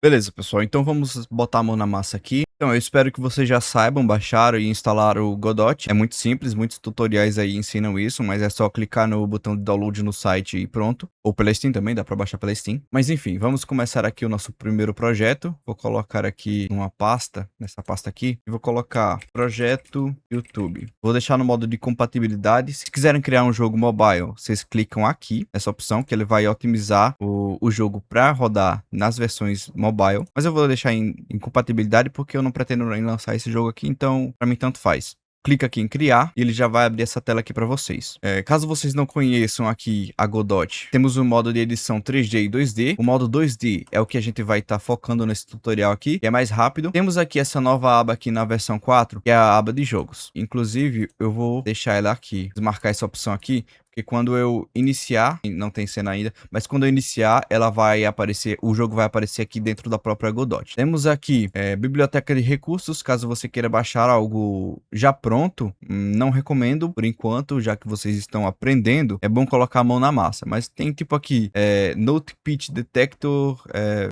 Beleza, pessoal, então vamos botar a mão na massa aqui. Então, eu espero que vocês já saibam, baixaram e instalaram o Godot. É muito simples, muitos tutoriais aí ensinam isso, mas é só clicar no botão de download no site e pronto. Ou pela Steam também, dá pra baixar pela Steam. Mas enfim, vamos começar aqui o nosso primeiro projeto. Vou colocar aqui uma pasta, nessa pasta aqui, e vou colocar projeto YouTube. Vou deixar no modo de compatibilidade. Se quiserem criar um jogo mobile, vocês clicam aqui, nessa opção, que ele vai otimizar o jogo para rodar nas versões mobile. Mas eu vou deixar em compatibilidade porque eu não pretendo lançar esse jogo aqui, então para mim tanto faz. Clica aqui em criar e ele já vai abrir essa tela aqui para vocês. Caso vocês não conheçam aqui a Godot, temos o modo de edição 3D e 2D. O modo 2D é o que a gente vai estar focando nesse tutorial aqui, que é mais rápido. Temos aqui essa nova aba aqui na versão 4, que é a aba de jogos. Inclusive, eu vou deixar ela aqui, desmarcar essa opção aqui, porque quando eu iniciar, não tem cena ainda, mas quando eu iniciar, ela vai aparecer, o jogo vai aparecer aqui dentro da própria Godot. Temos aqui biblioteca de recursos, caso você queira baixar algo já pronto, não recomendo por enquanto, já que vocês estão aprendendo, é bom colocar a mão na massa, mas tem tipo aqui, Note Pitch Detector,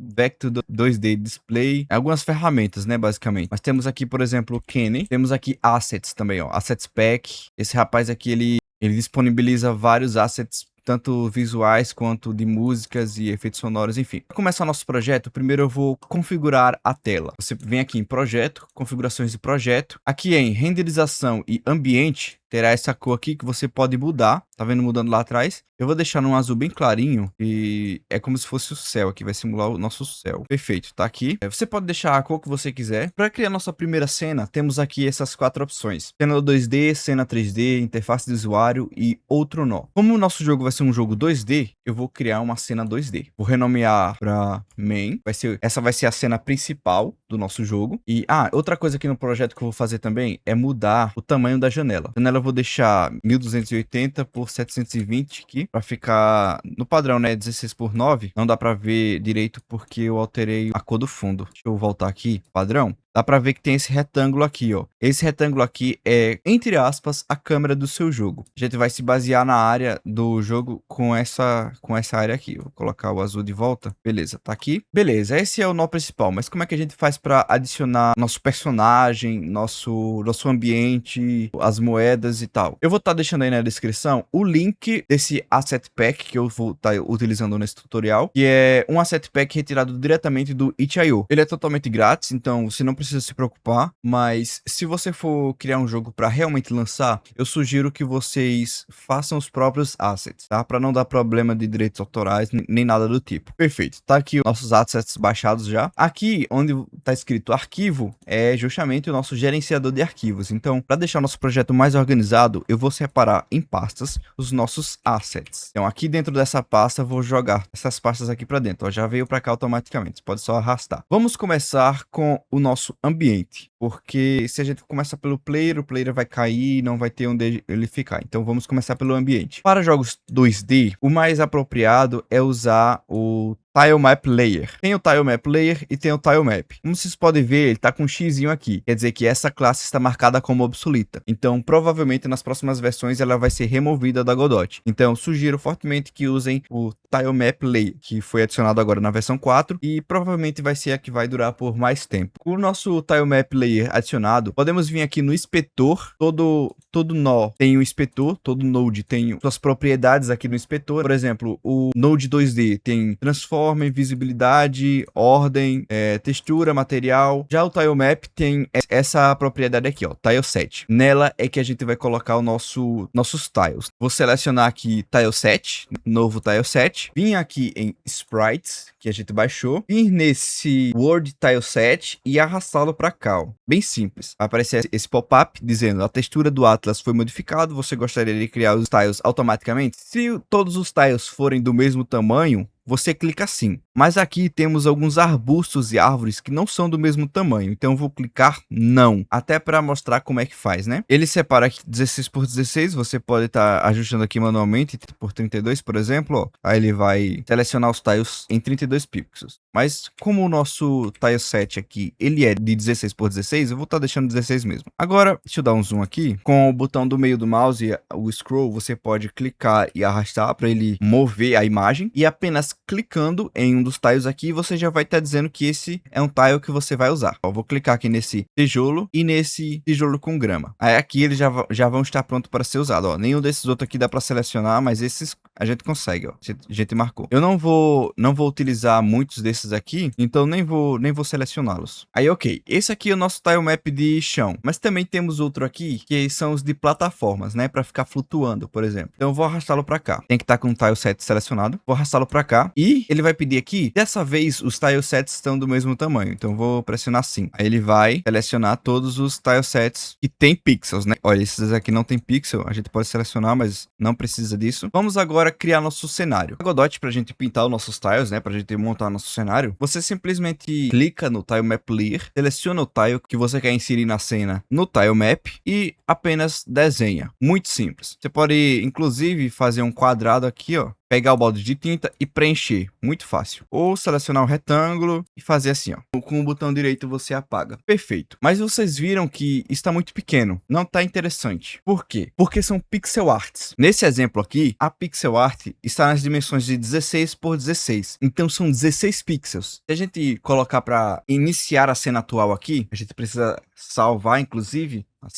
Vector 2D Display, algumas ferramentas, né, basicamente. Mas temos aqui, por exemplo, o Kenny, temos aqui Assets também, ó, Assets Pack, esse rapaz aqui, ele disponibiliza vários assets, tanto visuais quanto de músicas e efeitos sonoros, enfim. Para começar nosso projeto, primeiro eu vou configurar a tela. Você vem aqui em projeto, configurações de projeto. Aqui em renderização e ambiente, terá essa cor aqui que você pode mudar. Tá vendo mudando lá atrás? Eu vou deixar num azul bem clarinho e é como se fosse o céu aqui, vai simular o nosso céu. Perfeito, tá aqui. Você pode deixar a cor que você quiser. Para criar nossa primeira cena, temos aqui essas 4 opções. Cena 2D, cena 3D, interface de usuário e outro nó. Como o nosso jogo vai ser um jogo 2D, eu vou criar uma cena 2D. Vou renomear para main. Essa vai ser a cena principal do nosso jogo. E, outra coisa aqui no projeto que eu vou fazer também é mudar o tamanho da janela. A janela eu vou deixar 1280 por 720 aqui, para ficar no padrão, né, 16 por 9. Não dá para ver direito porque eu alterei a cor do fundo. Deixa eu voltar aqui, padrão. Dá pra ver que tem esse retângulo aqui, ó. Esse retângulo aqui é, entre aspas, a câmera do seu jogo. A gente vai se basear na área do jogo com essa área aqui. Vou colocar o azul de volta. Beleza, tá aqui. Beleza, esse é o nó principal. Mas como é que a gente faz pra adicionar nosso personagem, nosso ambiente, as moedas e tal? Eu vou estar deixando aí na descrição o link desse Asset Pack que eu vou estar utilizando nesse tutorial, que é um Asset Pack retirado diretamente do itch.io. Ele é totalmente grátis, então você não precisa se preocupar, mas se você for criar um jogo para realmente lançar, eu sugiro que vocês façam os próprios assets, tá? Para não dar problema de direitos autorais, nem nada do tipo. Perfeito, tá aqui os nossos assets baixados já. Aqui, onde tá escrito arquivo, é justamente o nosso gerenciador de arquivos. Então, para deixar nosso projeto mais organizado, eu vou separar em pastas os nossos assets. Então, aqui dentro dessa pasta, eu vou jogar essas pastas aqui para dentro. Ó, já veio para cá automaticamente, você pode só arrastar. Vamos começar com o nosso ambiente, porque se a gente começar pelo player, o player vai cair e não vai ter onde ele ficar. Então vamos começar pelo ambiente. Para jogos 2D, o mais apropriado é usar o Tile Map Layer. Tem o Tile Map Layer e tem o Tile Map. Como vocês podem ver, ele tá com um xizinho aqui. Quer dizer que essa classe está marcada como obsoleta. Então, provavelmente, nas próximas versões, ela vai ser removida da Godot. Então, sugiro fortemente que usem o Tile Map Layer, que foi adicionado agora na versão 4. E provavelmente vai ser a que vai durar por mais tempo. Com o nosso Tile Map Layer adicionado, podemos vir aqui no inspetor. Todo nó tem um inspetor. Todo node tem suas propriedades aqui no inspetor. Por exemplo, o Node 2D tem transform, visibilidade, ordem, textura, material. Já o Tile Map tem essa propriedade aqui, ó, Tile Set. Nela é que a gente vai colocar nossos tiles. Vou selecionar aqui Tile Set, novo Tile Set. Vim aqui em Sprites, que a gente baixou. Vir nesse Word Tile Set e arrastá-lo para cá, ó. Bem simples. Vai aparecer esse pop-up dizendo a textura do Atlas foi modificado. Você gostaria de criar os tiles automaticamente? Se todos os tiles forem do mesmo tamanho, você clica assim. Mas aqui temos alguns arbustos e árvores que não são do mesmo tamanho, então eu vou clicar não, até para mostrar como é que faz, né? Ele separa aqui 16 por 16, você pode estar ajustando aqui manualmente por 32, por exemplo, ó. Aí ele vai selecionar os tiles em 32 pixels. Mas como o nosso tile set aqui, ele é de 16 por 16, eu vou estar deixando 16 mesmo. Agora, deixa eu dar um zoom aqui. Com o botão do meio do mouse, o scroll, você pode clicar e arrastar para ele mover a imagem e apenas clicando em um dos tiles aqui, você já vai estar dizendo que esse é um tile que você vai usar. Eu vou clicar aqui nesse tijolo e nesse tijolo com grama. Aí aqui eles já vão estar prontos para ser usados. Ó, nenhum desses outros aqui dá para selecionar, mas esses a gente consegue, ó. A gente marcou. Eu não vou utilizar muitos desses aqui, então nem vou selecioná-los. Aí, ok. Esse aqui é o nosso tile map de chão, mas também temos outro aqui, que são os de plataformas, né? Para ficar flutuando, por exemplo. Então eu vou arrastá-lo para cá. Tem que estar com o tile set selecionado. Vou arrastá-lo para cá e ele vai pedir aqui. Dessa vez os tile sets estão do mesmo tamanho, então eu vou pressionar sim. Aí ele vai selecionar todos os tile sets que tem pixels, né? Olha, esses aqui não tem pixel, a gente pode selecionar, mas não precisa disso. Vamos agora criar nosso cenário. Godot, pra gente pintar os nossos tiles, né? Pra gente montar nosso cenário, você simplesmente clica no Tile Map Layer, seleciona o tile que você quer inserir na cena no Tile Map e apenas desenha. Muito simples. Você pode, inclusive, fazer um quadrado aqui, ó. Pegar o balde de tinta e preencher. Muito fácil. Ou selecionar um retângulo e fazer assim, ó. Com o botão direito você apaga. Perfeito. Mas vocês viram que está muito pequeno. Não está interessante. Por quê? Porque são pixel arts. Nesse exemplo aqui, a pixel art está nas dimensões de 16 por 16. Então são 16 pixels. Se a gente colocar para iniciar a cena atual aqui, a gente precisa salvar, inclusive, a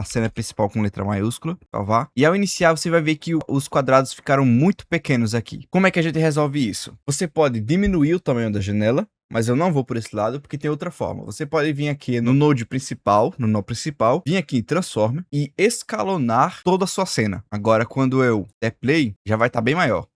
cena principal com letra maiúscula, salvar. E ao iniciar, você vai ver que os quadrados ficaram muito pequenos aqui. Como é que a gente resolve isso? Você pode diminuir o tamanho da janela, mas eu não vou por esse lado, porque tem outra forma. Você pode vir aqui no Node principal, vir aqui em Transform e escalonar toda a sua cena. Agora, quando eu der play, já vai estar bem maior.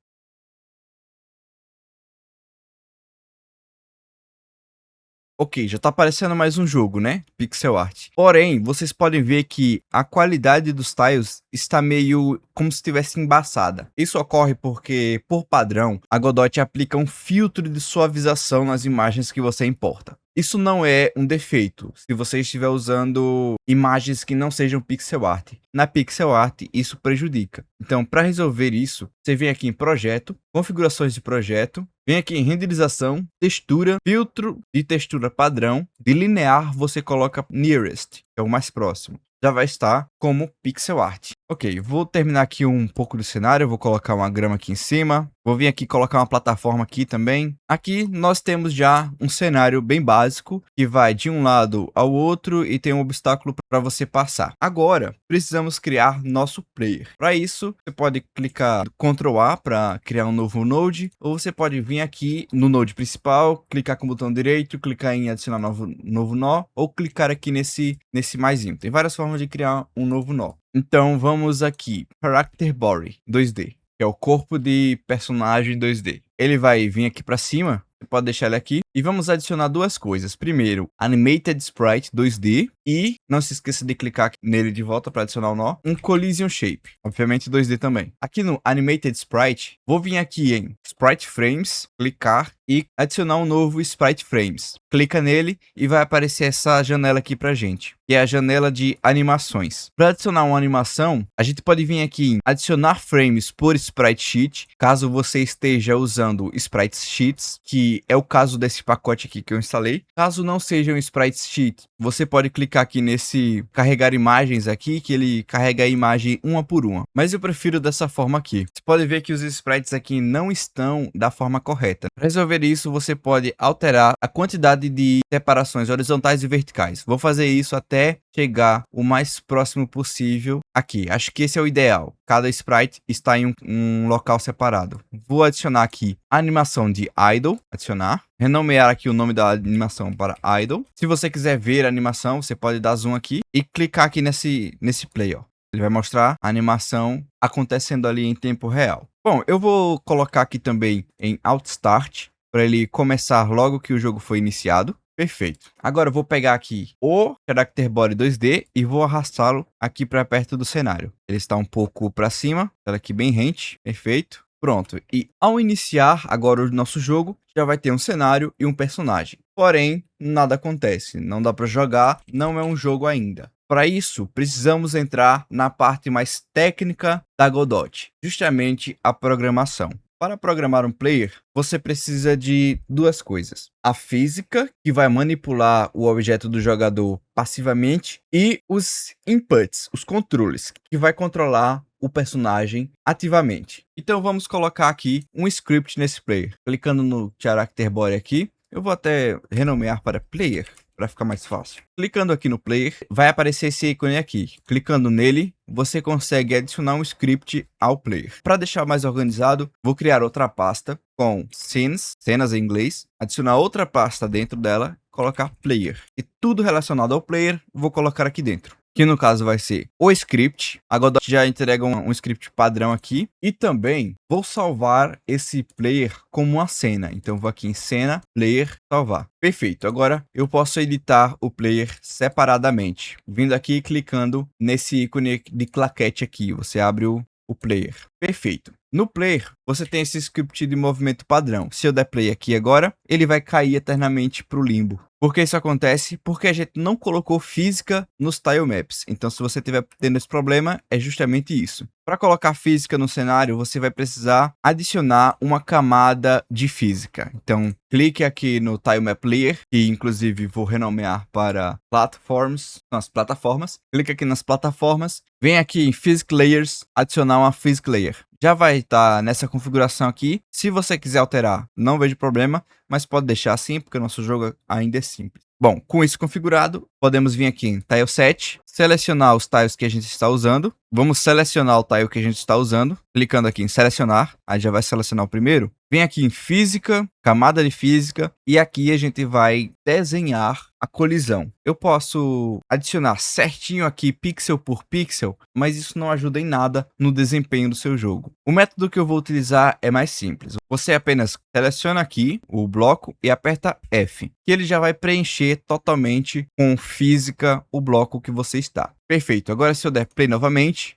Ok, já tá aparecendo mais um jogo, né? Pixel art. Porém, vocês podem ver que a qualidade dos tiles está meio como se estivesse embaçada. Isso ocorre porque, por padrão, a Godot aplica um filtro de suavização nas imagens que você importa. Isso não é um defeito se você estiver usando imagens que não sejam pixel art. Na pixel art, isso prejudica. Então, para resolver isso, você vem aqui em Projeto, Configurações de Projeto, vem aqui em Renderização, Textura, Filtro de Textura Padrão, de Linear você coloca Nearest, que é o mais próximo. Já vai estar como pixel art. Ok, vou terminar aqui um pouco do cenário, vou colocar uma grama aqui em cima, vou vir aqui colocar uma plataforma aqui também. Aqui nós temos já um cenário bem básico, que vai de um lado ao outro e tem um obstáculo para você passar. Agora, precisamos criar nosso player. Para isso, você pode clicar Ctrl A para criar um novo node, ou você pode vir aqui no node principal, clicar com o botão direito, clicar em adicionar novo nó, ou clicar aqui nesse maisinho. Tem várias formas de criar um novo nó. Então vamos aqui, Character Body 2D, que é o corpo de personagem 2D. Ele vai vir aqui para cima, você pode deixar ele aqui, e vamos adicionar duas coisas. Primeiro, Animated Sprite 2D, e não se esqueça de clicar nele de volta para adicionar o nó, um Collision Shape, obviamente 2D também. Aqui no Animated Sprite, vou vir aqui em Sprite Frames, clicar e adicionar um novo Sprite Frames. Clica nele e vai aparecer essa janela aqui pra gente, que é a janela de animações. Para adicionar uma animação, a gente pode vir aqui em adicionar frames por Sprite Sheet, caso você esteja usando Sprite Sheets, que é o caso desse pacote aqui que eu instalei. Caso não seja um Sprite Sheet, você pode clicar aqui nesse carregar imagens aqui, que ele carrega a imagem uma por uma. Mas eu prefiro dessa forma aqui. Você pode ver que os sprites aqui não estão da forma correta. Para resolver isso, você pode alterar a quantidade de separações horizontais e verticais. Vou fazer isso até chegar o mais próximo possível aqui. Acho que esse é o ideal. Cada sprite está em um local separado. Vou adicionar aqui a animação de Idle, adicionar. Renomear aqui o nome da animação para Idle. Se você quiser ver a animação, você pode dar zoom aqui e clicar aqui nesse play, ó. Ele vai mostrar a animação acontecendo ali em tempo real. Bom, eu vou colocar aqui também em Alt Start, para ele começar logo que o jogo foi iniciado. Perfeito. Agora eu vou pegar aqui o Character Body 2D e vou arrastá-lo aqui para perto do cenário. Ele está um pouco para cima, está aqui bem rente. Perfeito. Pronto. E ao iniciar agora o nosso jogo, já vai ter um cenário e um personagem. Porém, nada acontece. Não dá para jogar, não é um jogo ainda. Para isso, precisamos entrar na parte mais técnica da Godot, justamente a programação. Para programar um player, você precisa de duas coisas. A física, que vai manipular o objeto do jogador passivamente, e os inputs, os controles, que vai controlar o personagem ativamente. Então vamos colocar aqui um script nesse player. Clicando no character body aqui, eu vou até renomear para player, para ficar mais fácil. Clicando aqui no player, vai aparecer esse ícone aqui. Clicando nele, você consegue adicionar um script ao player. Para deixar mais organizado, vou criar outra pasta com cenas em inglês, adicionar outra pasta dentro dela, colocar player. E tudo relacionado ao player, vou colocar aqui dentro. Que no caso vai ser o script. A Godot já entrega um script padrão aqui. E também vou salvar esse player como uma cena. Então vou aqui em cena, player, salvar. Perfeito. Agora eu posso editar o player separadamente. Vindo aqui e clicando nesse ícone de claquete aqui. Você abre o player. Perfeito. No player, você tem esse script de movimento padrão. Se eu der play aqui agora, ele vai cair eternamente para o limbo. Por que isso acontece? Porque a gente não colocou física nos tile maps. Então, se você estiver tendo esse problema, é justamente isso. Para colocar física no cenário, você vai precisar adicionar uma camada de física. Então, clique aqui no Tile Map Layer, que inclusive vou renomear para Platforms, nas plataformas. Clique aqui nas plataformas, vem aqui em Physics Layers, adicionar uma Physics Layer. Já vai estar nessa configuração aqui. Se você quiser alterar, não vejo problema, mas pode deixar assim, porque o nosso jogo ainda é simples. Bom, com isso configurado, podemos vir aqui em Tile Set, selecionar os tiles que a gente está usando. Vamos selecionar o tile que a gente está usando, clicando aqui em selecionar, aí já vai selecionar o primeiro. Vem aqui em física, camada de física, e aqui a gente vai desenhar a colisão. Eu posso adicionar certinho aqui pixel por pixel, mas isso não ajuda em nada no desempenho do seu jogo. O método que eu vou utilizar é mais simples. Você apenas seleciona aqui o bloco e aperta F, que ele já vai preencher totalmente com física o bloco que você está. Perfeito. Agora se eu der play novamente,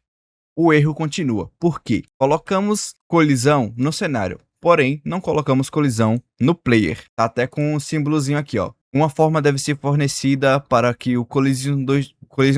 o erro continua. Por quê? Colocamos colisão no cenário, porém não colocamos colisão no player. Tá até com um símbolozinho aqui, ó. Uma forma deve ser fornecida para que o Collision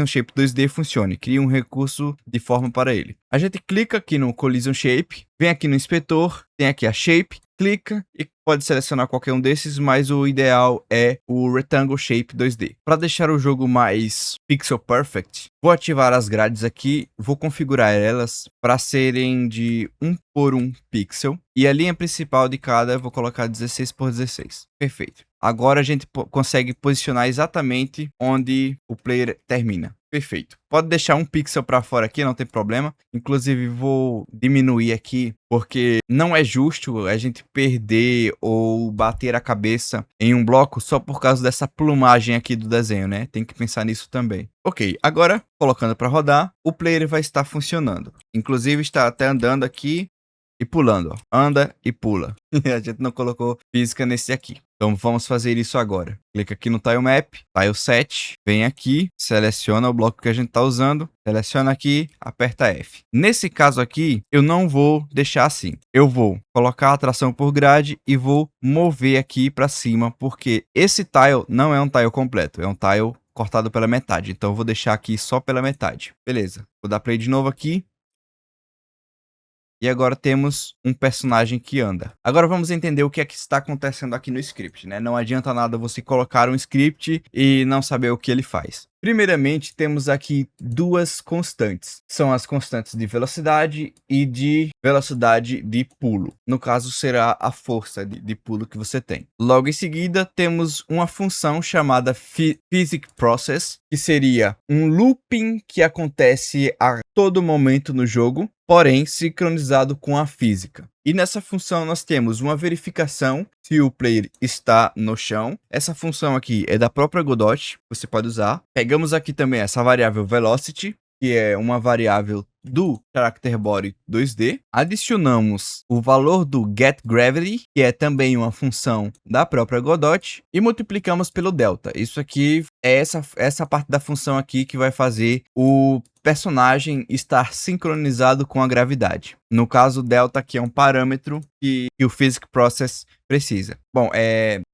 Shape 2D funcione. Crie um recurso de forma para ele. A gente clica aqui no Collision Shape, vem aqui no inspetor, tem aqui a Shape, clica e pode selecionar qualquer um desses, mas o ideal é o Rectangle Shape 2D. Para deixar o jogo mais pixel perfect, vou ativar as grades aqui, vou configurar elas para serem de 1 por 1 pixel e a linha principal de cada eu vou colocar 16 por 16. Perfeito. Agora a gente consegue posicionar exatamente onde o player termina. Perfeito. Pode deixar um pixel para fora aqui, não tem problema. Inclusive vou diminuir aqui, porque não é justo a gente perder ou bater a cabeça em um bloco só por causa dessa plumagem aqui do desenho, né? Tem que pensar nisso também. Ok, agora colocando para rodar, o player vai estar funcionando. Inclusive está até andando aqui e pulando, ó. Anda e pula. A gente não colocou física nesse aqui. Então vamos fazer isso agora. Clica aqui no Tile Map, Tile Set, vem aqui, seleciona o bloco que a gente está usando, seleciona aqui, aperta F. Nesse caso aqui, eu não vou deixar assim. Eu vou colocar a tração por grade e vou mover aqui para cima, porque esse tile não é um tile completo, é um tile cortado pela metade. Então eu vou deixar aqui só pela metade. Beleza. Vou dar play de novo aqui. E agora temos um personagem que anda. Agora vamos entender o que é que está acontecendo aqui no script, né? Não adianta nada você colocar um script e não saber o que ele faz. Primeiramente, temos aqui duas constantes. São as constantes de velocidade e de velocidade de pulo. No caso, será a força de pulo que você tem. Logo em seguida, temos uma função chamada PhysicProcess, que seria um looping que acontece a todo momento no jogo, porém sincronizado com a física. E nessa função nós temos uma verificação se o player está no chão. Essa função aqui é da própria Godot, você pode usar. Pegamos aqui também essa variável Velocity, que é uma variável do Character Body 2D. Adicionamos o valor do getGravity, que é também uma função da própria Godot, e multiplicamos pelo delta. Isso aqui é essa parte da função aqui que vai fazer o personagem estar sincronizado com a gravidade. No caso, o delta aqui é um parâmetro que o PhysicProcess precisa. Bom,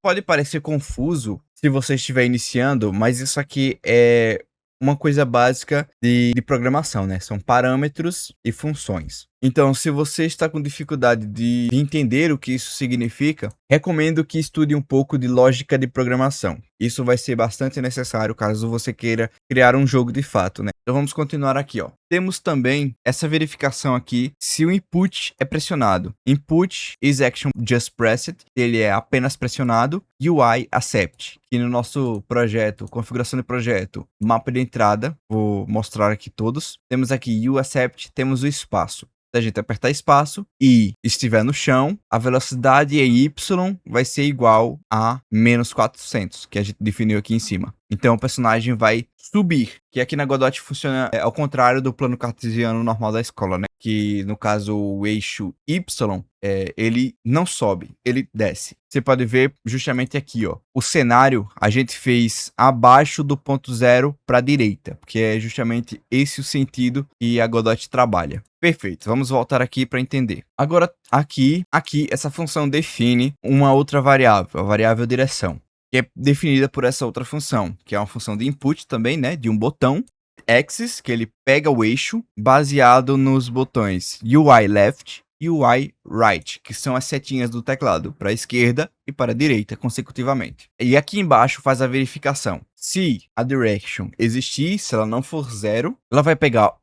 pode parecer confuso se você estiver iniciando, mas isso aqui é uma coisa básica de programação, né? São parâmetros e funções. Então, se você está com dificuldade de entender o que isso significa, recomendo que estude um pouco de lógica de programação. Isso vai ser bastante necessário caso você queira criar um jogo de fato, né? Então vamos continuar aqui, ó. Temos também essa verificação aqui se o input é pressionado. Input is action just pressed, ele é apenas pressionado. UI accept, que no nosso projeto, configuração de projeto, mapa de entrada, vou mostrar aqui todos. Temos aqui UI accept, temos o espaço. Se a gente apertar espaço e estiver no chão, a velocidade em Y vai ser igual a menos 400, que a gente definiu aqui em cima. Então o personagem vai subir, que aqui na Godot funciona ao contrário do plano cartesiano normal da escola, né? Que no caso o eixo Y, ele não sobe, ele desce. Você pode ver justamente aqui, ó. O cenário a gente fez abaixo do ponto zero para a direita, porque é justamente esse o sentido que a Godot trabalha. Perfeito, vamos voltar aqui para entender. Agora, aqui, essa função define uma outra variável, a variável direção, que é definida por essa outra função, que é uma função de input também, né, de um botão, axis, que ele pega o eixo, baseado nos botões UI left e UI right, que são as setinhas do teclado, para a esquerda e para a direita, consecutivamente. E aqui embaixo faz a verificação. Se a direction existir, se ela não for zero, ela vai pegar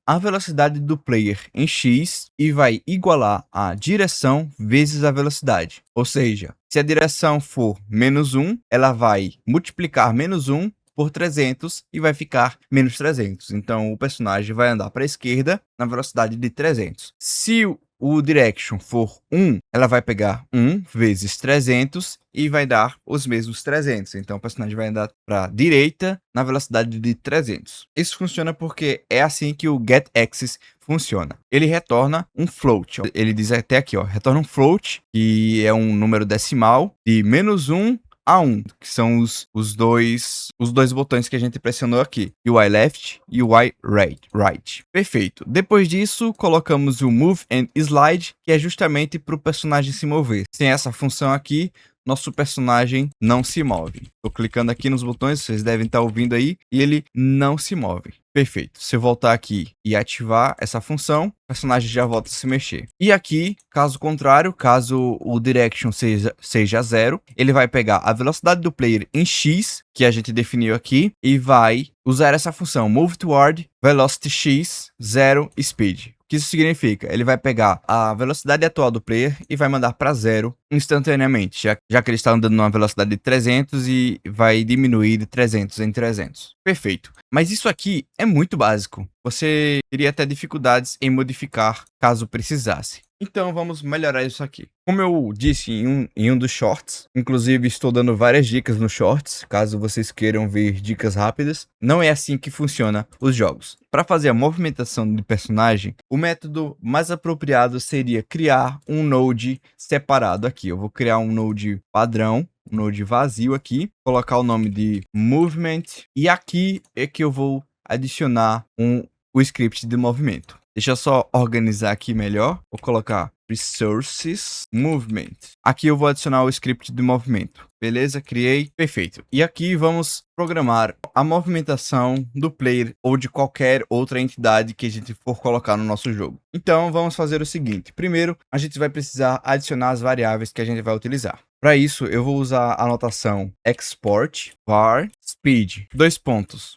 a velocidade do player em X e vai igualar a direção vezes a velocidade. Ou seja, se a direção for menos 1, ela vai multiplicar menos 1 por 300 e vai ficar menos 300. Então, o personagem vai andar para a esquerda na velocidade de 300. Se o direction for 1, ela vai pegar 1 vezes 300 e vai dar os mesmos 300. Então, o personagem vai andar para a direita na velocidade de 300. Isso funciona porque é assim que o getAxis funciona. Ele retorna um float. Ele diz até aqui, ó, retorna um float, que é um número decimal de menos 1 a 1, que são os dois botões que a gente pressionou aqui, UI left e UI right. Perfeito. Depois disso, colocamos o move and slide, que é justamente para o personagem se mover. Sem essa função aqui, nosso personagem não se move. Estou clicando aqui nos botões, vocês devem estar ouvindo aí, e ele não se move. Perfeito. Se eu voltar aqui e ativar essa função, o personagem já volta a se mexer. E aqui, caso contrário, caso o direction seja zero, ele vai pegar a velocidade do player em X, que a gente definiu aqui, e vai usar essa função move toward velocity x 0 speed. O que isso significa? Ele vai pegar a velocidade atual do player e vai mandar para zero instantaneamente, já que ele está andando numa velocidade de 300 e vai diminuir de 300 em 300. Perfeito. Mas isso aqui é muito básico. Você teria até dificuldades em modificar caso precisasse. Então vamos melhorar isso aqui. Como eu disse em um dos shorts, inclusive estou dando várias dicas nos shorts, caso vocês queiram ver dicas rápidas, não é assim que funciona os jogos. Para fazer a movimentação de personagem, o método mais apropriado seria criar um node separado aqui. Eu vou criar um node padrão, um node vazio aqui, colocar o nome de movement, e aqui é que eu vou adicionar o script de movimento. Deixa eu só organizar aqui melhor. Vou colocar Resources, Movement. Aqui eu vou adicionar o script de movimento. Beleza? Criei. Perfeito. E aqui vamos programar a movimentação do player ou de qualquer outra entidade que a gente for colocar no nosso jogo. Então, vamos fazer o seguinte. Primeiro, a gente vai precisar adicionar as variáveis que a gente vai utilizar. Para isso, eu vou usar a notação export var speed,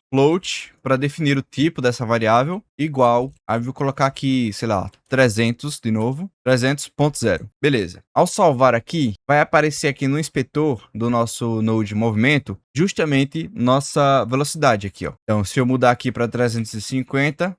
float, para definir o tipo dessa variável, igual, aí eu vou colocar aqui, sei lá, 300 de novo, 300.0. Beleza. Ao salvar aqui, vai aparecer aqui no inspetor do nosso node movimento, justamente nossa velocidade aqui, ó. Então, se eu mudar aqui para 350,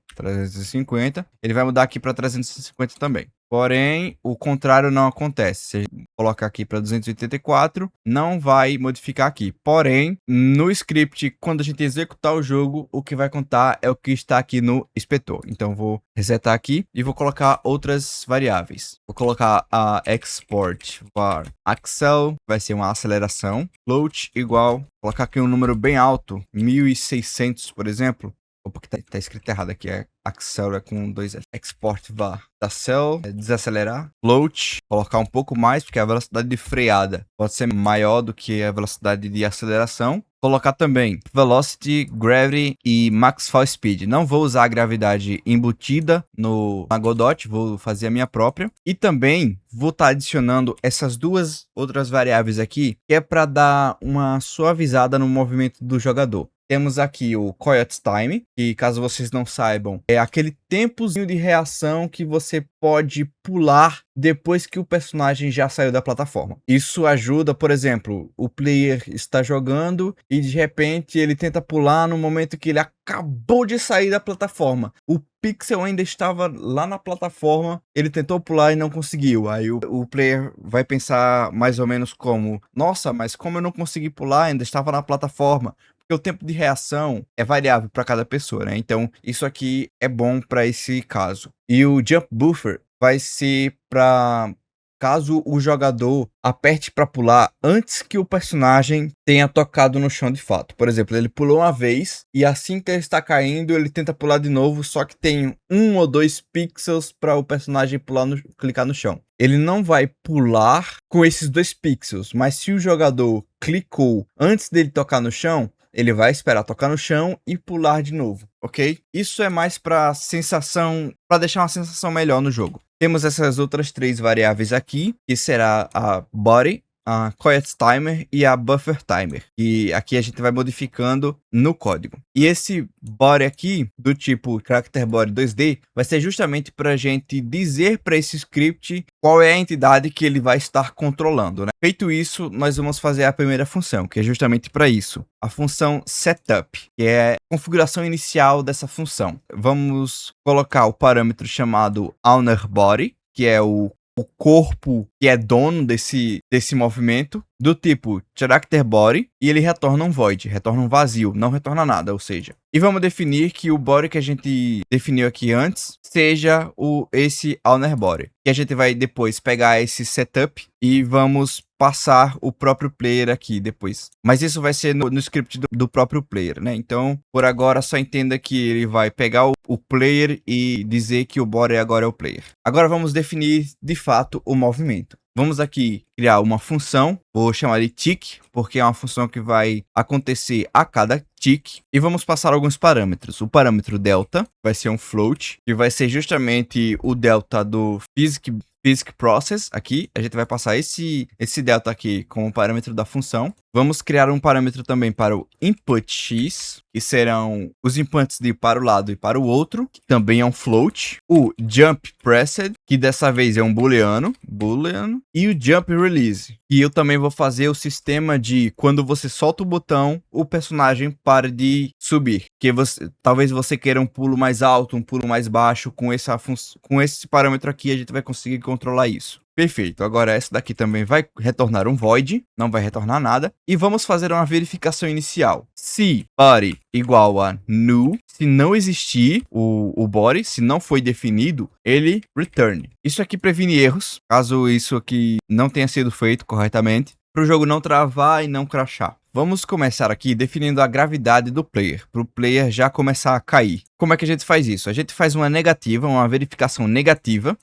ele vai mudar aqui para 350 também. Porém, o contrário não acontece. Se a gente colocar aqui para 284, não vai modificar aqui. Porém, no script, quando a gente executar o jogo, o que vai contar é o que está aqui no inspetor. Então, vou resetar aqui e vou colocar outras variáveis. Vou colocar a export var accel, vai ser uma aceleração. Float igual, vou colocar aqui um número bem alto, 1600, por exemplo. Opa, que tá escrito errado aqui, é accel com 2 S. Export var da cell, desacelerar. Float, colocar um pouco mais, porque a velocidade de freada pode ser maior do que a velocidade de aceleração. colocar também Velocity, Gravity e Max Fall Speed. Não vou usar a gravidade embutida na Godot, vou fazer a minha própria. E também vou estar adicionando essas duas outras variáveis aqui, que é para dar uma suavizada no movimento do jogador. Temos aqui o Quiet Time, que caso vocês não saibam, é aquele tempozinho de reação que você pode pular depois que o personagem já saiu da plataforma. Isso ajuda, por exemplo, o player está jogando e de repente ele tenta pular no momento que ele acabou de sair da plataforma. O pixel ainda estava lá na plataforma, ele tentou pular e não conseguiu. Aí o player vai pensar mais ou menos como: nossa, mas como eu não consegui pular, ainda estava na plataforma. Porque o tempo de reação é variável para cada pessoa, né? Então, isso aqui é bom para esse caso. E o Jump Buffer vai ser para caso o jogador aperte para pular antes que o personagem tenha tocado no chão de fato. Por exemplo, ele pulou uma vez e assim que ele está caindo, ele tenta pular de novo, só que tem 1 ou 2 pixels para o personagem clicar no chão. Ele não vai pular com esses 2 pixels, mas se o jogador clicou antes dele tocar no chão, ele vai esperar tocar no chão e pular de novo, ok? Isso é mais para deixar uma sensação melhor no jogo. Temos essas outras 3 variáveis aqui, que será a Body, a Quiet Timer e a Buffer Timer. E aqui a gente vai modificando no código. E esse body aqui, do tipo Character Body 2D, vai ser justamente para a gente dizer para esse script qual é a entidade que ele vai estar controlando, né? Feito isso, nós vamos fazer a primeira função, que é justamente para isso. A função Setup, que é a configuração inicial dessa função. Vamos colocar o parâmetro chamado Owner Body, que é o corpo que é dono desse movimento, do tipo Character Body, e ele retorna um void, retorna um vazio, não retorna nada, ou seja. E vamos definir que o body que a gente definiu aqui antes seja esse Owner Body, que a gente vai depois pegar esse setup e vamos passar o próprio player aqui depois. Mas isso vai ser no script do próprio player, né? Então, por agora, só entenda que ele vai pegar o player e dizer que o body agora é o player. Agora vamos definir, de fato, o movimento. Vamos aqui criar uma função, vou chamar de tick, porque é uma função que vai acontecer a cada tick. E vamos passar alguns parâmetros. O parâmetro delta vai ser um float, que vai ser justamente o delta do physics process aqui. A gente vai passar esse delta aqui como parâmetro da função. Vamos criar um parâmetro também para o input x, que serão os inputs de para o lado e para o outro, que também é um float. O jump pressed, que dessa vez é um booleano, e o jump release. E eu também vou fazer o sistema de quando você solta o botão, o personagem para de subir. Que talvez você queira um pulo mais alto, um pulo mais baixo. Com esse parâmetro aqui, a gente vai conseguir controlar isso. Perfeito, agora essa daqui também vai retornar um void, não vai retornar nada. E vamos fazer uma verificação inicial. Se body igual a new, se não existir o body, se não foi definido, ele return. Isso aqui previne erros, caso isso aqui não tenha sido feito corretamente, para o jogo não travar e não crashar. Vamos começar aqui definindo a gravidade do player, para o player já começar a cair. Como é que a gente faz isso? A gente faz uma verificação negativa.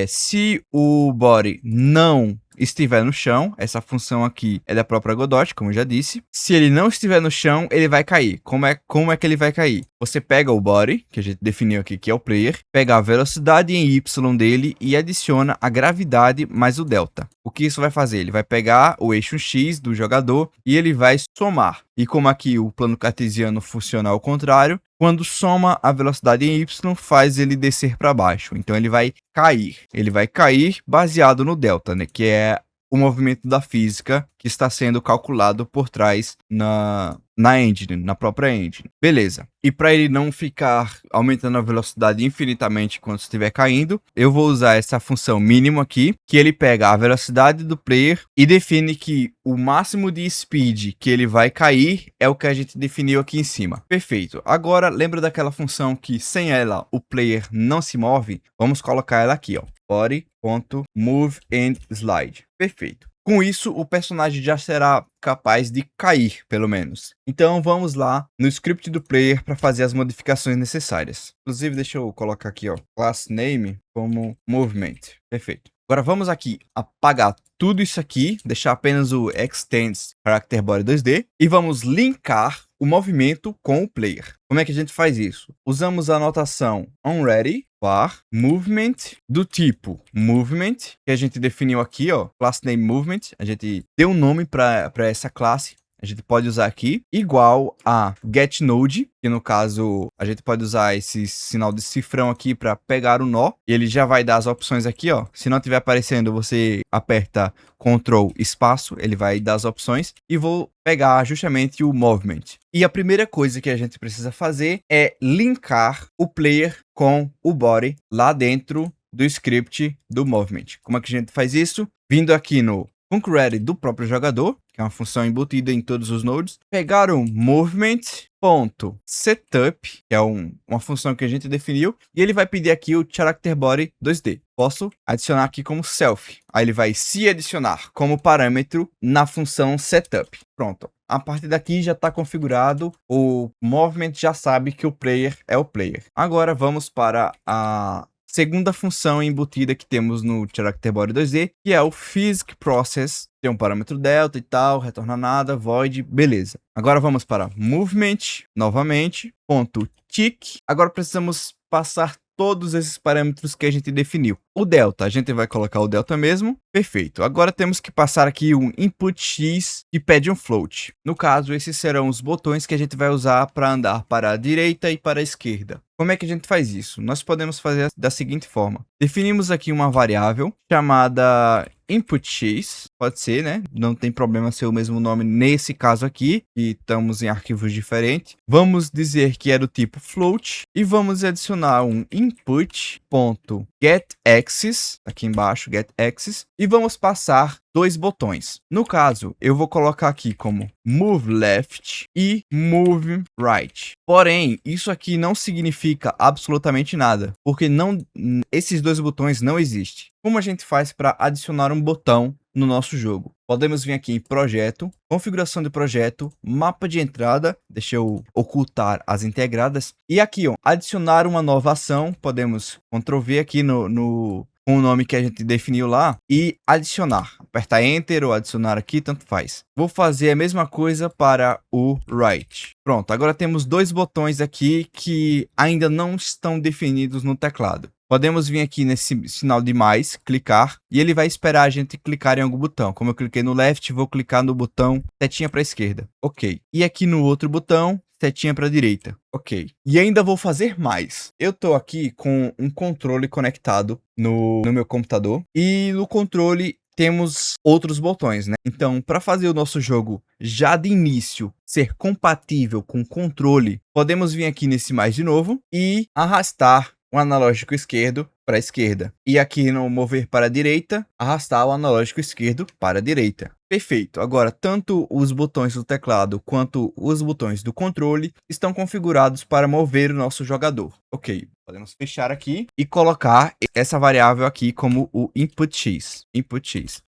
Se o body não estiver no chão, essa função aqui é da própria Godot, como eu já disse. Se ele não estiver no chão, ele vai cair. Como é que ele vai cair? Você pega o body, que a gente definiu aqui, que é o player, pega a velocidade em y dele e adiciona a gravidade mais o delta. O que isso vai fazer? Ele vai pegar o eixo x do jogador e ele vai somar. E como aqui o plano cartesiano funciona ao contrário, quando soma a velocidade em y, faz ele descer para baixo. Então ele vai cair. Ele vai cair baseado no delta, né? Que é o movimento da física que está sendo calculado por trás na engine, na própria engine. Beleza. E para ele não ficar aumentando a velocidade infinitamente quando estiver caindo, eu vou usar essa função mínimo aqui, que ele pega a velocidade do player e define que o máximo de speed que ele vai cair é o que a gente definiu aqui em cima. Perfeito. Agora, lembra daquela função que sem ela o player não se move? Vamos colocar ela aqui, ó. Body.move and slide. Perfeito. Com isso, o personagem já será capaz de cair, pelo menos. Então, vamos lá no script do player para fazer as modificações necessárias. Inclusive, deixa eu colocar aqui, ó, class name como movement. Perfeito. Agora, vamos aqui apagar tudo isso aqui, deixar apenas o Extends Character Body 2D e vamos linkar o movimento com o player. Como é que a gente faz isso? Usamos a anotação onReady var movement do tipo movement, que a gente definiu aqui, ó, class name movement, a gente deu um nome para essa classe. A gente pode usar aqui, igual a getNode, que no caso a gente pode usar esse sinal de cifrão aqui para pegar o nó, e ele já vai dar as opções aqui, ó. Se não estiver aparecendo, você aperta Ctrl espaço, ele vai dar as opções, e vou pegar justamente o movement. E a primeira coisa que a gente precisa fazer é linkar o player com o body lá dentro do script do movement. Como é que a gente faz isso? Vindo aqui no funcReady do próprio jogador, que é uma função embutida em todos os nodes, pegar o movement.setup, que é uma função que a gente definiu, e ele vai pedir aqui o character body 2D. Posso adicionar aqui como self. Aí ele vai se adicionar como parâmetro na função setup. Pronto. A partir daqui já está configurado, o movement já sabe que o player é o player. Agora vamos para a segunda função embutida que temos no Character Body 2D, que é o PhysicProcess. Tem um parâmetro delta e tal, retorna nada, void, beleza. Agora vamos para movement, novamente, ponto tick. Agora precisamos passar todos esses parâmetros que a gente definiu. O delta, a gente vai colocar o delta mesmo. Perfeito. Agora temos que passar aqui um input x que pede um float. No caso, esses serão os botões que a gente vai usar para andar para a direita e para a esquerda. Como é que a gente faz isso? Nós podemos fazer da seguinte forma. Definimos aqui uma variável chamada inputX, pode ser, né? Não tem problema ser o mesmo nome nesse caso aqui, que estamos em arquivos diferentes. Vamos dizer que é do tipo float e vamos adicionar um input.getAxis, aqui embaixo, getAxis, e vamos passar dois botões. No caso, eu vou colocar aqui como move left e move right. Porém, isso aqui não significa absolutamente nada, porque esses dois botões não existem. Como a gente faz para adicionar um botão no nosso jogo? Podemos vir aqui em projeto, configuração de projeto, mapa de entrada, deixa eu ocultar as integradas, e aqui, ó, adicionar uma nova ação, podemos Ctrl V aqui com o nome que a gente definiu lá e adicionar. Apertar Enter ou adicionar aqui, tanto faz. Vou fazer a mesma coisa para o Right. Pronto, agora temos dois botões aqui que ainda não estão definidos no teclado. Podemos vir aqui nesse sinal de mais, clicar, e ele vai esperar a gente clicar em algum botão. Como eu cliquei no left, vou clicar no botão setinha para a esquerda. Ok. E aqui no outro botão, setinha para a direita. Ok. E ainda vou fazer mais. Eu estou aqui com um controle conectado no meu computador. E no controle temos outros botões, né? Então, para fazer o nosso jogo já de início ser compatível com o controle, podemos vir aqui nesse mais de novo e arrastar o analógico esquerdo para a esquerda. E aqui no mover para a direita, arrastar o analógico esquerdo para a direita. Perfeito. Agora, tanto os botões do teclado quanto os botões do controle estão configurados para mover o nosso jogador. Ok, podemos fechar aqui e colocar essa variável aqui como o input_x.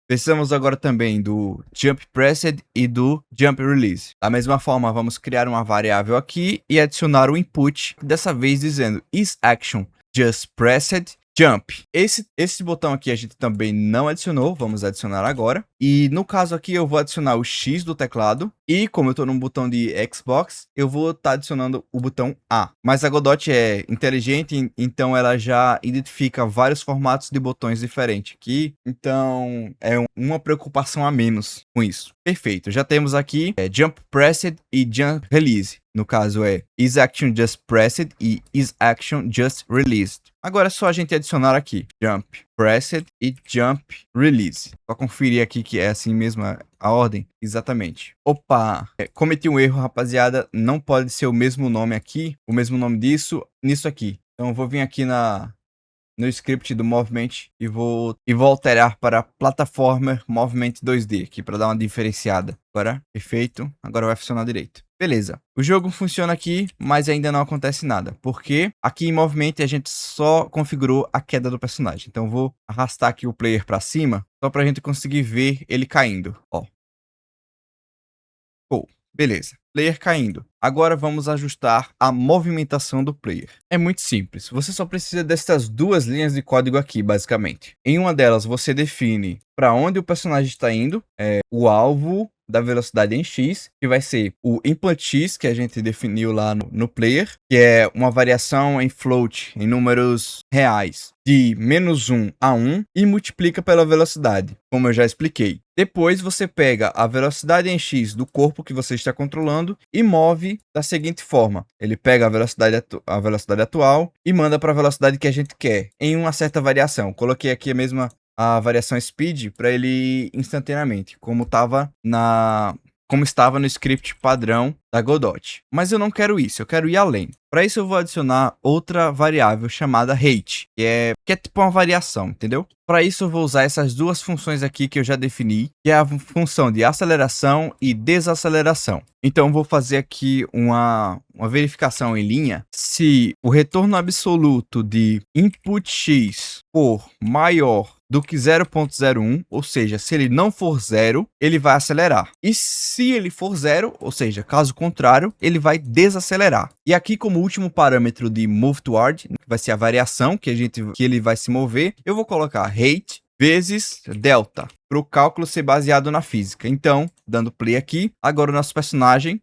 Precisamos agora também do jump pressed e do jump release. Da mesma forma, vamos criar uma variável aqui e adicionar o input, dessa vez dizendo isAction just pressed jump. Esse botão aqui a gente também não adicionou, vamos adicionar agora. E no caso aqui eu vou adicionar o X do teclado. E como eu estou num botão de Xbox, eu vou estar adicionando o botão A. Mas a Godot é inteligente, então ela já identifica vários formatos de botões diferentes aqui. Então é uma preocupação a menos com isso. Perfeito, já temos aqui Jump Pressed e Jump Release. No caso é isAction just pressed e isAction just released. Agora é só a gente adicionar aqui Jump Pressed e Jump Release. Só conferir aqui que é assim mesmo a ordem. Exatamente. Opa, cometi um erro, rapaziada. Não pode ser o mesmo nome aqui, o mesmo nome nisso aqui. Então eu vou vir aqui no script do Movement e vou alterar para Platformer Movement 2D aqui para dar uma diferenciada. Agora, perfeito. Agora vai funcionar direito. Beleza. O jogo funciona aqui, mas ainda não acontece nada. Porque aqui em Movement a gente só configurou a queda do personagem. Então eu vou arrastar aqui o player para cima só para a gente conseguir ver ele caindo. Ó. Beleza. Player caindo. Agora vamos ajustar a movimentação do player. É muito simples. Você só precisa dessas duas linhas de código aqui, basicamente. Em uma delas, você define para onde o personagem está indo, o alvo da velocidade em x, que vai ser o input x, que a gente definiu lá no player, que é uma variação em float, em números reais, de -1 a 1 e multiplica pela velocidade, como eu já expliquei. Depois você pega a velocidade em x do corpo que você está controlando e move da seguinte forma. Ele pega a velocidade atual e manda para a velocidade que a gente quer, em uma certa variação. Coloquei aqui a variação speed para ele ir instantaneamente, como estava no script padrão da Godot. Mas eu não quero isso, eu quero ir além. Para isso eu vou adicionar outra variável chamada rate, que é tipo uma variação, entendeu? Para isso eu vou usar essas duas funções aqui que eu já defini, que é a função de aceleração e desaceleração. Então eu vou fazer aqui uma verificação em linha. Se o retorno absoluto de input x for maior do que 0.01, ou seja, se ele não for 0, ele vai acelerar. E se ele for 0, ou seja, caso contrário, ele vai desacelerar. E aqui, como último parâmetro de move toward, que vai ser a variação que ele vai se mover, eu vou colocar rate vezes delta, para o cálculo ser baseado na física. Então, dando play aqui, agora o nosso personagem,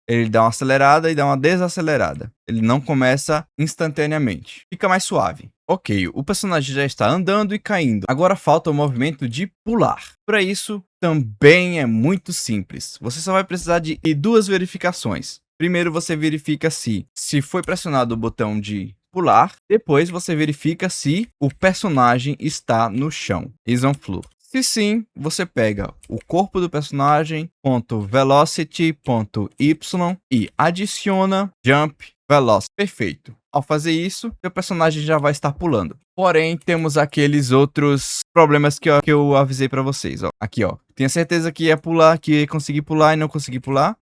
ele dá uma acelerada e dá uma desacelerada. Ele não começa instantaneamente. Fica mais suave. Ok, o personagem já está andando e caindo. Agora falta o movimento de pular. Para isso, também é muito simples. Você só vai precisar de duas verificações. Primeiro, você verifica se foi pressionado o botão de pular. Depois, você verifica se o personagem está no chão. Is on floor. Se sim, você pega o corpo do personagem, .velocity.y e adiciona jump velocity. Perfeito. Ao fazer isso, seu personagem já vai estar pulando. Porém, temos aqueles outros problemas que eu avisei para vocês. Ó. Aqui, ó. Tinha certeza que ia pular, que ia conseguir pular e não consegui pular.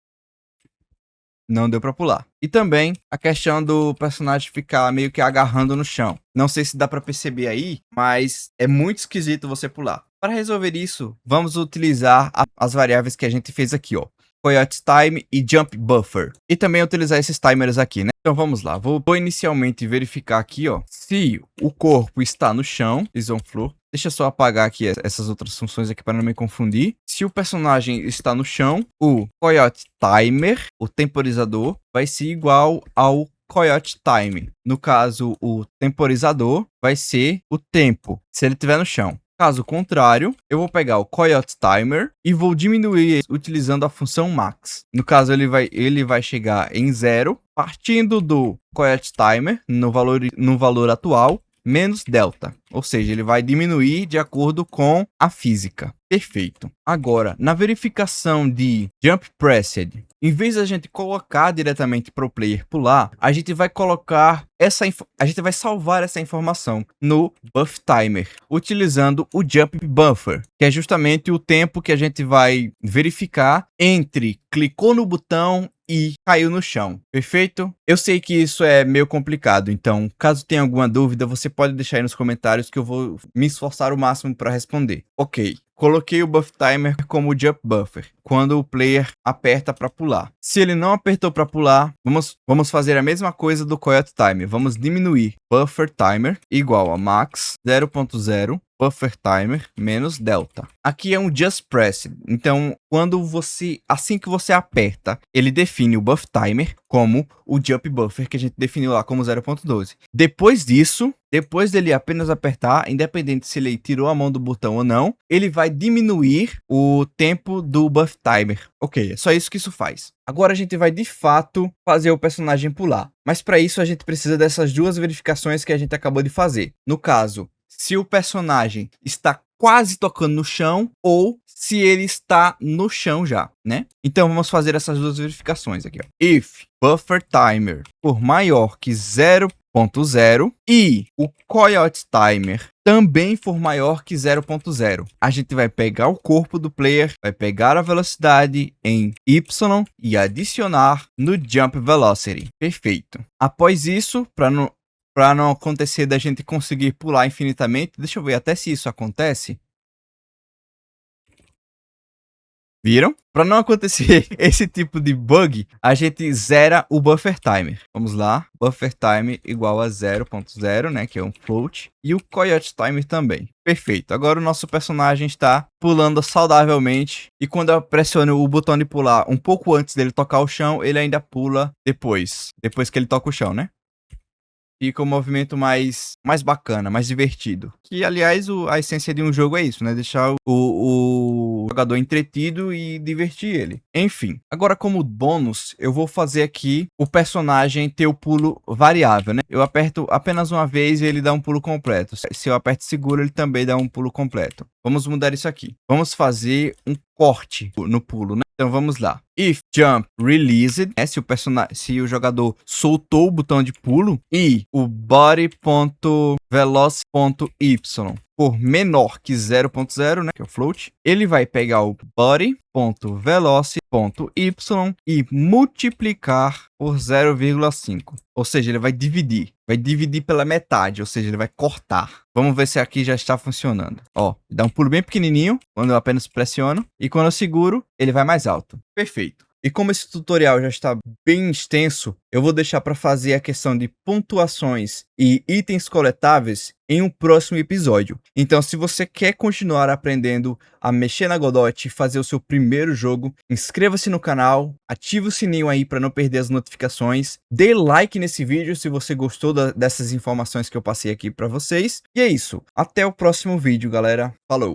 Não deu pra pular. E também a questão do personagem ficar meio que agarrando no chão. Não sei se dá pra perceber aí, mas é muito esquisito você pular. Para resolver isso, vamos utilizar as variáveis que a gente fez aqui, ó. Coyote Time e Jump Buffer. E também utilizar esses timers aqui, né? Então vamos lá. Vou inicialmente verificar aqui, ó. Se o corpo está no chão, is on floor. Deixa eu só apagar aqui essas outras funções aqui para não me confundir. Se o personagem está no chão, o Coyote Timer, o temporizador, vai ser igual ao Coyote Time. No caso, o temporizador vai ser o tempo, se ele estiver no chão. Caso contrário, eu vou pegar o Coyote Timer e vou diminuir utilizando a função max. No caso, ele vai chegar em 0, partindo do Coyote Timer no valor atual, menos delta, ou seja, ele vai diminuir de acordo com a física. Perfeito. Agora, na verificação de Jump Pressed, em vez de a gente colocar diretamente para o player pular, a gente vai salvar essa informação no Buff Timer, utilizando o Jump Buffer, que é justamente o tempo que a gente vai verificar entre clicou no botão e caiu no chão. Perfeito? Eu sei que isso é meio complicado, então, caso tenha alguma dúvida, você pode deixar aí nos comentários que eu vou me esforçar o máximo para responder. Ok. Coloquei o Buff Timer como Jump Buffer, quando o player aperta para pular. Se ele não apertou para pular, vamos fazer a mesma coisa do Coyote Timer. Vamos diminuir Buffer Timer igual a max 0.0 Buffer Timer menos delta. Aqui é um Just Press. Então, assim que você aperta, ele define o Buff Timer como o Jump Buffer que a gente definiu lá como 0.12. Depois disso, depois dele apenas apertar, independente se ele tirou a mão do botão ou não, ele vai diminuir o tempo do Buff Timer. Ok, é só isso que isso faz. Agora a gente vai, de fato, fazer o personagem pular. Mas para isso a gente precisa dessas duas verificações que a gente acabou de fazer. No caso, se o personagem está quase tocando no chão ou se ele está no chão já, né? Então vamos fazer essas duas verificações aqui, ó. If Buffer Timer for maior que 0.0 e o Coyote Timer também for maior que 0.0, a gente vai pegar o corpo do player, vai pegar a velocidade em Y e adicionar no Jump Velocity. Perfeito. Após isso, para não acontecer da gente conseguir pular infinitamente, deixa eu ver até se isso acontece. Viram? Para não acontecer esse tipo de bug, a gente zera o buffer timer. Vamos lá, buffer time igual a 0.0, né, que é um float, e o coyote timer também. Perfeito. Agora o nosso personagem está pulando saudavelmente e quando eu pressiono o botão de pular um pouco antes dele tocar o chão, ele ainda pula depois que ele toca o chão, né? Fica um movimento mais bacana, mais divertido. Que, aliás, a essência de um jogo é isso, né? Deixar o jogador entretido e divertir ele. Enfim, agora como bônus, eu vou fazer aqui o personagem ter o pulo variável, né? Eu aperto apenas uma vez e ele dá um pulo completo. Se eu aperto seguro, ele também dá um pulo completo. Vamos mudar isso aqui. Vamos fazer um corte no pulo, né? Então vamos lá. If jump released, né? Se o jogador soltou o botão de pulo e o body.velocity.y for menor que 0.0, né, que é o float, ele vai pegar o body.velocity.y e multiplicar por 0,5. Ou seja, ele vai dividir pela metade, ou seja, ele vai cortar. Vamos ver se aqui já está funcionando. Ó, dá um pulo bem pequenininho quando eu apenas pressiono e quando eu seguro, ele vai mais alto. Perfeito. E como esse tutorial já está bem extenso, eu vou deixar para fazer a questão de pontuações e itens coletáveis em um próximo episódio. Então, se você quer continuar aprendendo a mexer na Godot e fazer o seu primeiro jogo, inscreva-se no canal, ative o sininho aí para não perder as notificações, dê like nesse vídeo se você gostou dessas informações que eu passei aqui para vocês. E é isso. Até o próximo vídeo, galera. Falou!